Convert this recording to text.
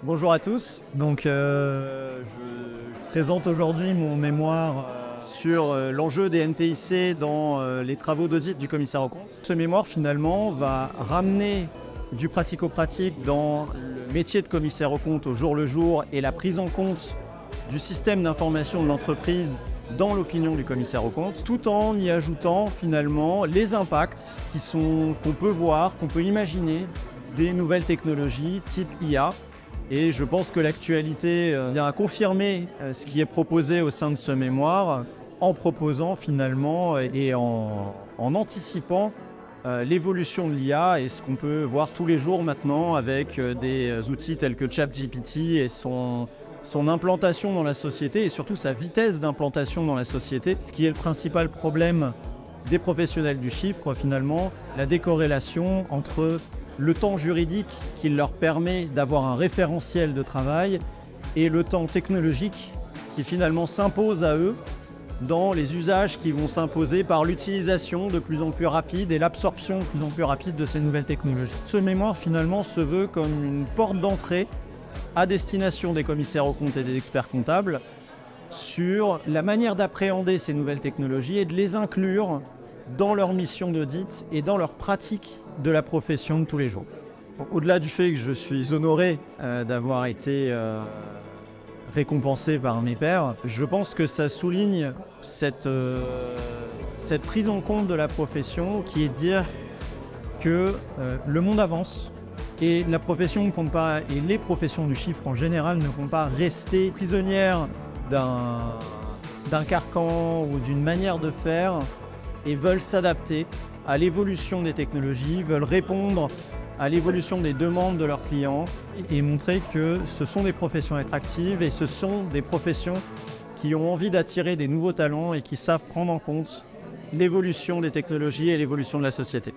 Bonjour à tous. Je présente aujourd'hui mon mémoire sur l'enjeu des NTIC dans les travaux d'audit du commissaire aux comptes. Ce mémoire, finalement, va ramener du pratico-pratique dans le métier de commissaire aux comptes au jour le jour et la prise en compte du système d'information de l'entreprise dans l'opinion du commissaire aux comptes, tout en y ajoutant finalement les impacts qu'on peut voir, qu'on peut imaginer des nouvelles technologies type IA. Et je pense que l'actualité vient confirmer ce qui est proposé au sein de ce mémoire en proposant finalement et en anticipant l'évolution de l'IA et ce qu'on peut voir tous les jours maintenant avec des outils tels que ChatGPT et son implantation dans la société et surtout sa vitesse d'implantation dans la société. Ce qui est le principal problème des professionnels du chiffre finalement, la décorrélation entre le temps juridique qui leur permet d'avoir un référentiel de travail et le temps technologique qui finalement s'impose à eux dans les usages qui vont s'imposer par l'utilisation de plus en plus rapide et l'absorption de plus en plus rapide de ces nouvelles technologies. Ce mémoire finalement se veut comme une porte d'entrée à destination des commissaires aux comptes et des experts comptables sur la manière d'appréhender ces nouvelles technologies et de les inclure dans leur mission d'audit et dans leur pratique de la profession de tous les jours. Au-delà du fait que je suis honoré d'avoir été récompensé par mes pairs, je pense que ça souligne cette prise en compte de la profession qui est de dire que le monde avance et la profession ne compte pas, et les professions du chiffre en général ne comptent pas rester prisonnières d'un carcan ou d'une manière de faire et veulent s'adapter à l'évolution des technologies, veulent répondre à l'évolution des demandes de leurs clients et montrer que ce sont des professions attractives et ce sont des professions qui ont envie d'attirer des nouveaux talents et qui savent prendre en compte l'évolution des technologies et l'évolution de la société.